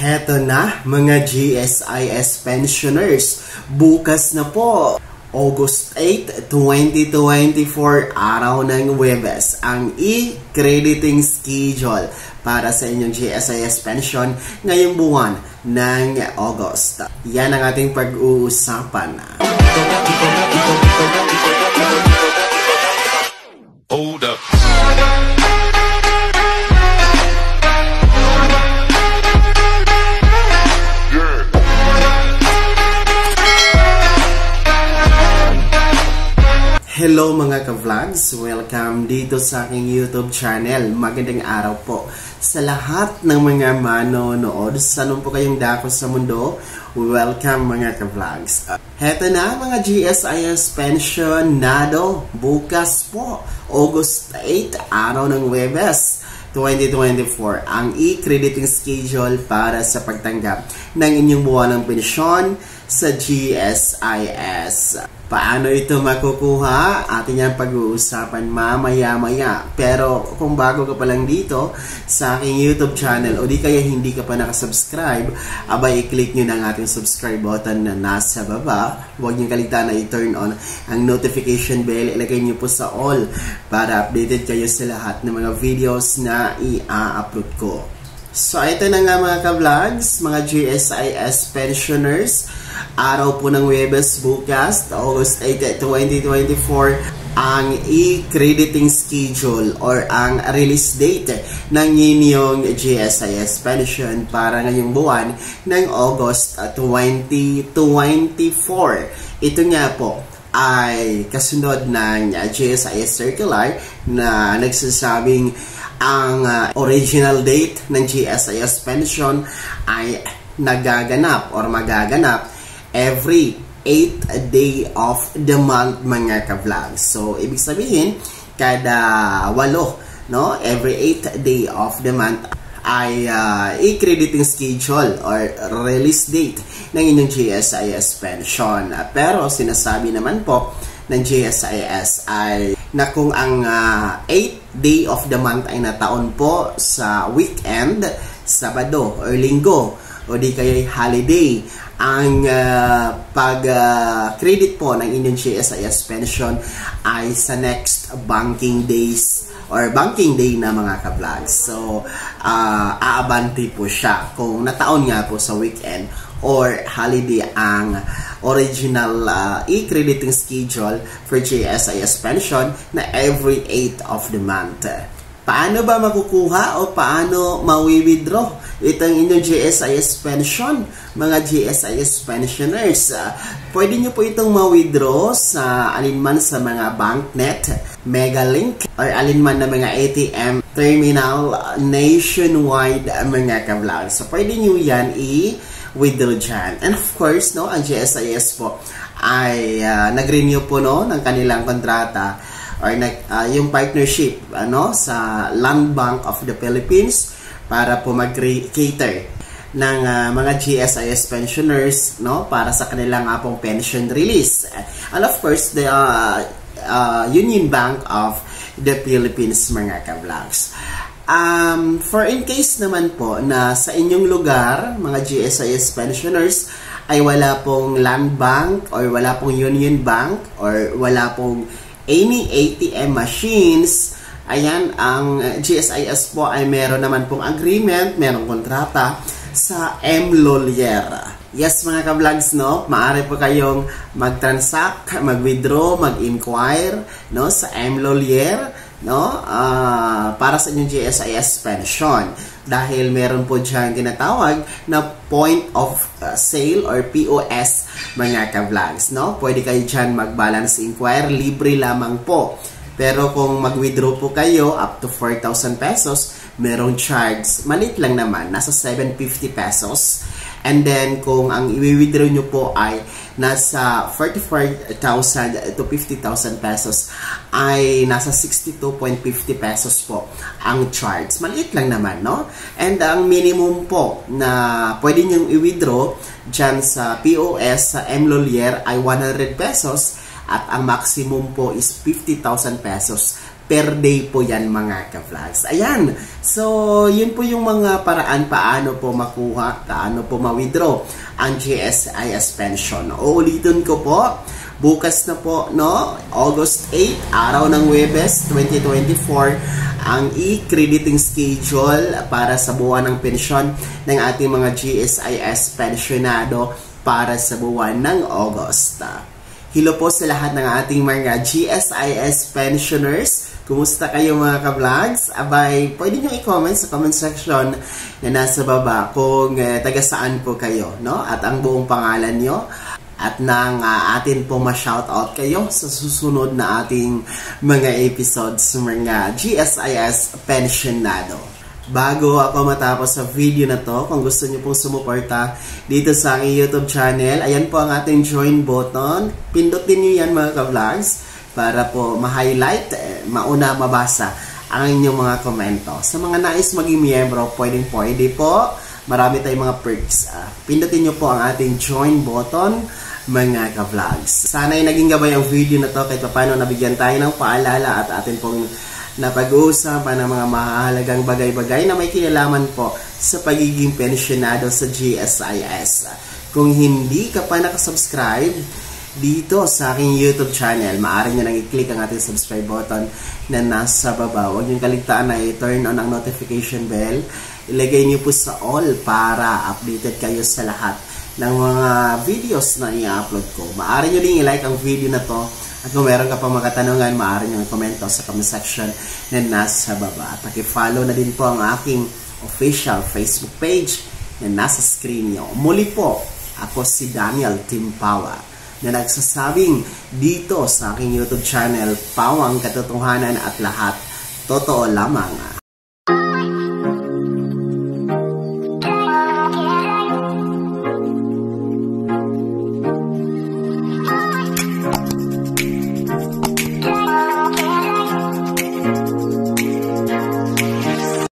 Heto na mga GSIS pensioners, bukas na po, August 8, 2024, araw ng Huwebes, ang e-crediting schedule para sa inyong GSIS pension ngayong buwan ng August. Yan ang ating pag-uusapan. Hold up. Hello mga ka-vlogs! Welcome dito sa aking YouTube channel. Magandang araw po sa lahat ng mga manonood. Saan po kayong dako sa mundo? Welcome mga ka-vlogs. Heto na mga GSIS pensionado. Bukas po, August 8, araw ng Huwebes 2024, ang e-crediting schedule para sa pagtanggap ng inyong buwan ng pensyon sa GSIS. Paano ito makukuha? Atin yan pag-uusapan mamaya-maya. Pero kung bago ka pa lang dito sa aking YouTube channel o di kaya hindi ka pa nakasubscribe, abay i-click nyo na ang ating subscribe button na nasa baba. Huwag nyo kaligtaan na i-turn on ang notification bell. Ilagay nyo po sa all para updated kayo sa lahat ng mga videos na i-upload ko. So ito na nga mga ka-vlogs, mga GSIS pensioners. Araw po ng Huwebes bukas, August 8, 2024, ang e-crediting schedule or ang release date ng inyong GSIS pension para ngayong buwan ng August 2024. Ito nga po ay kasunod ng GSIS circular na nagsasabing ang original date ng GSIS pension ay nagaganap or magaganap every 8th day of the month mga ka-vlogs. So, ibig sabihin, kada 8, no? Every 8th day of the month ay e-crediting schedule or release date ng inyong GSIS pension. Pero, sinasabi naman po ng GSIS ay na kung ang 8th day of the month ay nataon po sa weekend, Sabado or Linggo, o di kaya holiday, ang pag-credit po ng inyong GSIS pension ay sa next banking days or banking day na mga ka-vlogs. So, aabanti po siya kung nataon nga po sa weekend or holiday ang original e-crediting schedule for GSIS pension na every 8th of the month. Paano ba makukuha o paano mawi-withdraw itong inyong GSIS pension, mga GSIS pensioners? Pwede nyo po itong ma-withdraw sa alinman sa mga BankNet, Megalink, or alinman na mga ATM terminal nationwide mga ka-vlogs. So, pwede nyo yan i-withdraw dyan. And of course, no, ang GSIS po ay nag-renew po no, ng kanilang kontrata or yung partnership sa Land Bank of the Philippines para po mag-cater ng mga GSIS pensioners para sa kanilang pong pension release. And of course, the Union Bank of the Philippines mga ka-vlogs. For in case naman po na sa inyong lugar, mga GSIS pensioners, ay wala pong Land Bank or wala pong Union Bank or wala pong any ATM machines, ayan, ang GSIS po ay meron naman pong agreement, merong kontrata sa M-Lolier. Yes mga ka-vlogs, no? Maaari po kayong mag-transact, mag-withdraw, mag-inquire sa M-Lolier, para sa inyong GSIS pension. Dahil meron po dyan tinatawag na point of sale or POS mga ka-vlogs, Pwede kayo dyan mag-balance inquire, libre lamang po. Pero kung mag-withdraw po kayo up to 4,000 pesos, merong charge. Malit lang naman, nasa 750 pesos. And then, kung ang i-withdraw nyo po ay nasa 44,000 to 50,000 pesos, ay nasa 62.50 pesos po ang charge. Maliit lang naman, no? And ang minimum po na pwede nyong i-withdraw dyan sa POS sa M-Lolier ay 100 pesos at ang maximum po is 50,000 pesos per day po yan mga ka-vlogs. Ayan. So, yun po yung mga paraan paano po makuha, paano po ma-withdraw ang GSIS pension. Uulitin ko po, bukas na po, no? August 8, araw ng Huwebes 2024, ang e-crediting schedule para sa buwan ng pensyon ng ating mga GSIS pensionado para sa buwan ng August. Hello po sa lahat ng ating mga GSIS pensioners. Kumusta kayo mga ka-vlogs? Abay, pwede nyo i-comment sa comment section na nasa baba kung taga saan po kayo, no? At ang buong pangalan nyo. At nang atin po ma-shoutout kayo sa susunod na ating mga episodes mga GSIS pensionado. Bago ako matapos sa video na to, kung gusto niyo pong sumuporta dito sa aking YouTube channel, ayan po ang ating join button. Pindutin niyo yan mga ka-vlogs para po ma-highlight, mauna mabasa ang inyong mga komento. Sa mga nais maging miyembro, pwede po. Marami tayong mga perks. Pindutin niyo po ang ating join button mga ka-vlogs. Sana'y naging gabay ang video na to kahit paano nabigyan tayo ng paalala at atin pong napag-uusapan ng mga mahalagang bagay-bagay na may kinalaman po sa pagiging pensionado sa GSIS. Kung hindi ka pa nakasubscribe dito sa aking YouTube channel, maaari nyo nang i-click ang ating subscribe button na nasa baba. Huwag nyo kaligtaan na i-turn on ang notification bell. Ilagay nyo po sa all para updated kayo sa lahat ng mga videos na i-upload ko. Maaari nyo din i-like ang video na to. At kung meron ka pang mga katanungan, maaari nyo i-komento sa comment section na nasa baba. At paki-follow na din po ang aking official Facebook page na nasa screen nyo. Muli po, ako si Daniel Timpawa na nagsasabing dito sa aking YouTube channel, Pawang Katotohanan at lahat totoo lamang.